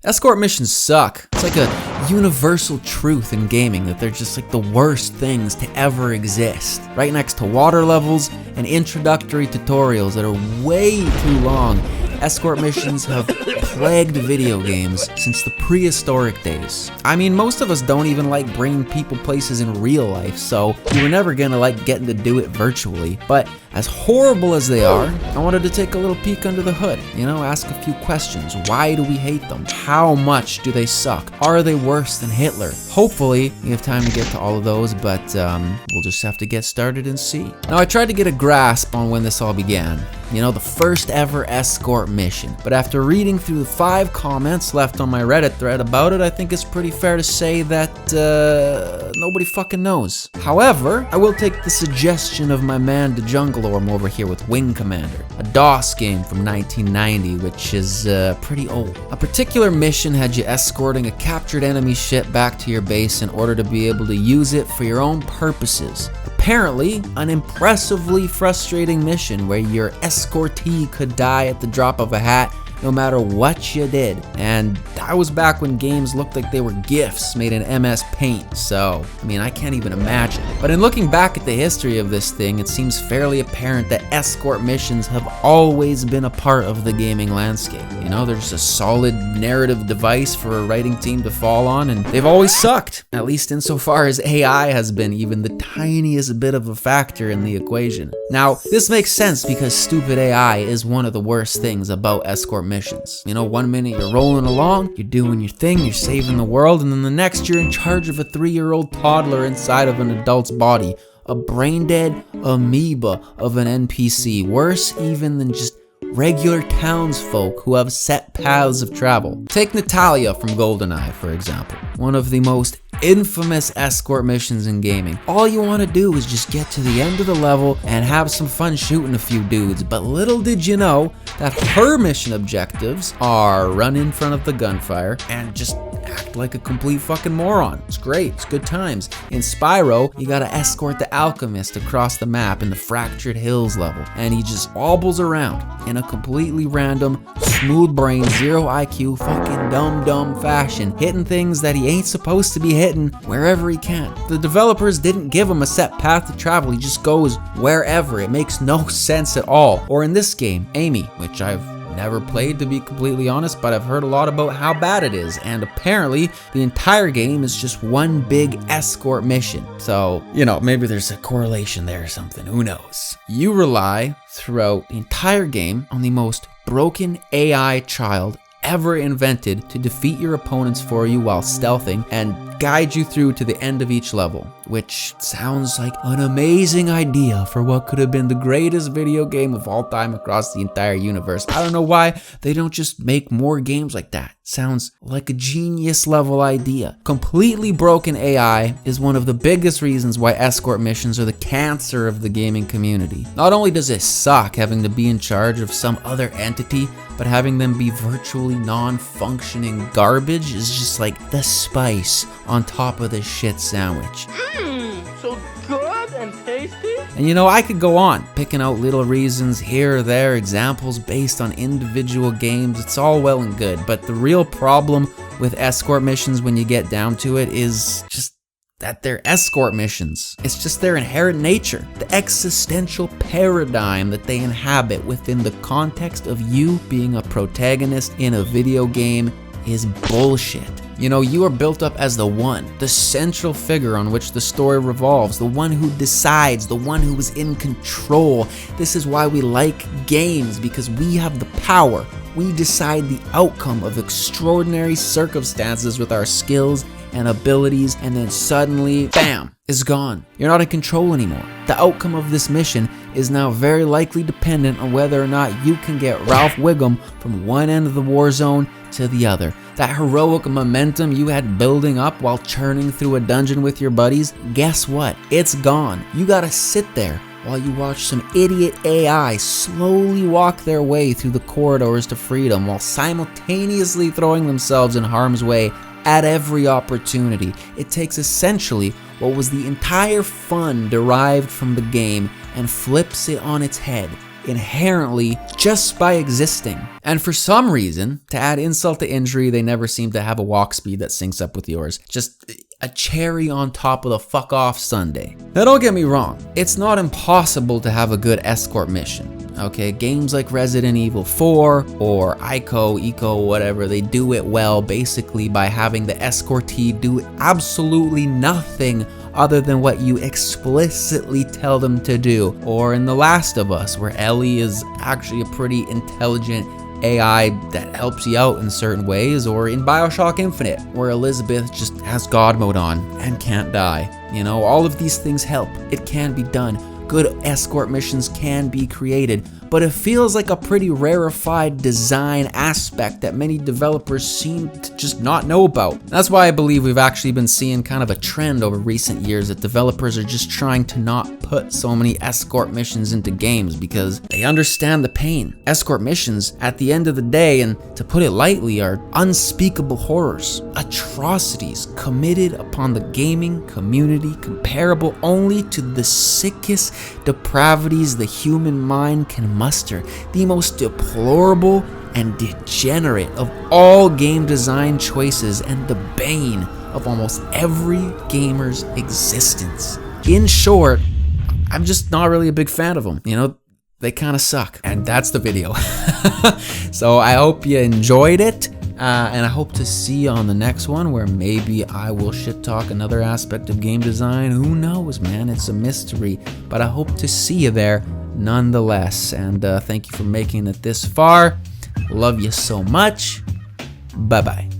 Escort missions suck. It's like a universal truth in gaming that they're just like the worst things to ever exist. Right next to water levels and introductory tutorials that are way too long, escort missions have plagued video games since the prehistoric days. I mean, most of us don't even like bringing people places in real life, so we were never gonna like getting to do it virtually. But as horrible as they are, I wanted to take a little peek under the hood, ask a few questions. Why do we hate them? How much do they suck? Are they worse than Hitler? Hopefully, we have time to get to all of those, but we'll just have to get started and see. Now, I tried to get a grasp on when this all began. The first ever escort mission. But after reading through the 5 comments left on my Reddit thread about it, I think it's pretty fair to say that nobody fucking knows. However, I will take the suggestion of my man the Jungle Orm over here with Wing Commander, a DOS game from 1990, which is pretty old. A particular mission had you escorting a captured enemy ship back to your base in order to be able to use it for your own purposes. Apparently, an impressively frustrating mission where your escortee could die at the drop of a hat no matter what you did. And that was back when games looked like they were GIFs made in MS Paint, so, I can't even imagine. But in looking back at the history of this thing, it seems fairly apparent that escort missions have always been a part of the gaming landscape. They're just a solid narrative device for a writing team to fall on, and they've always sucked, at least insofar as AI has been even the tiniest bit of a factor in the equation. Now, this makes sense because stupid AI is one of the worst things about escort missions. One minute you're rolling along, you're doing your thing, you're saving the world, and then the next you're in charge of a 3-year-old toddler inside of an adult's body. A brain-dead amoeba of an NPC, worse even than just regular townsfolk who have set paths of travel. Take Natalia from Goldeneye, for example. One of the most infamous escort missions in gaming. All you want to do is just get to the end of the level and have some fun shooting a few dudes, but little did you know that her mission objectives are run in front of the gunfire and just act like a complete fucking moron. It's great, it's good times. In Spyro, you gotta escort the Alchemist across the map in the Fractured Hills level, and he just wobbles around in a completely random, smooth brain, 0 IQ, fucking dumb fashion, hitting things that he ain't supposed to be hitting wherever he can. The developers didn't give him a set path to travel, he just goes wherever. It makes no sense at all. Or in this game, Amy, which I've never played, to be completely honest, but I've heard a lot about how bad it is, and apparently the entire game is just one big escort mission. So, maybe there's a correlation there or something, who knows. You rely throughout the entire game on the most broken AI child ever invented to defeat your opponents for you while stealthing and guide you through to the end of each level, which sounds like an amazing idea for what could have been the greatest video game of all time across the entire universe. I don't know why they don't just make more games like that. Sounds like a genius level idea. Completely broken AI is one of the biggest reasons why escort missions are the cancer of the gaming community. Not only does it suck having to be in charge of some other entity, but having them be virtually non-functioning garbage is just like the spice on top of the shit sandwich. So good and tasty? And I could go on, picking out little reasons here or there, examples based on individual games. It's all well and good, but the real problem with escort missions when you get down to it is just that they're escort missions. It's just their inherent nature. The existential paradigm that they inhabit within the context of you being a protagonist in a video game is bullshit. You are built up as the one, the central figure on which the story revolves, the one who decides, the one who is in control. This is why we like games, because we have the power. We decide the outcome of extraordinary circumstances with our skills and abilities, and then suddenly, bam, is gone. You're not in control anymore. The outcome of this mission is now very likely dependent on whether or not you can get Ralph Wiggum from one end of the war zone to the other. That heroic momentum you had building up while churning through a dungeon with your buddies, guess what? It's gone. You gotta sit there while you watch some idiot AI slowly walk their way through the corridors to freedom while simultaneously throwing themselves in harm's way at every opportunity. It takes essentially what was the entire fun derived from the game and flips it on its head. inherently just by existing. And for some reason, to add insult to injury, they never seem to have a walk speed that syncs up with yours. Just a cherry on top of the fuck off sundae. Now don't get me wrong, it's not impossible to have a good escort mission. Okay, games like Resident Evil 4 or Eco, whatever, they do it well basically by having the escortee do absolutely nothing other than what you explicitly tell them to do. Or in The Last of Us, where Ellie is actually a pretty intelligent AI that helps you out in certain ways, or in Bioshock Infinite, where Elizabeth just has God mode on and can't die. You know, all of these things help. It can be done. Good escort missions can be created, but it feels like a pretty rarefied design aspect that many developers seem to just not know about. That's why I believe we've actually been seeing kind of a trend over recent years that developers are just trying to not put so many escort missions into games because they understand the pain. Escort missions, at the end of the day, and to put it lightly, are unspeakable horrors, atrocities committed upon the gaming community comparable only to the sickest depravities the human mind can muster, the most deplorable and degenerate of all game design choices and the bane of almost every gamer's existence. In short, I'm just not really a big fan of them. You know, they kind of suck. And that's the video. So I hope you enjoyed it. And I hope to see you on the next one where maybe I will shit talk another aspect of game design. Who knows, man? It's a mystery. But I hope to see you there nonetheless. And thank you for making it this far. Love you so much. Bye-bye.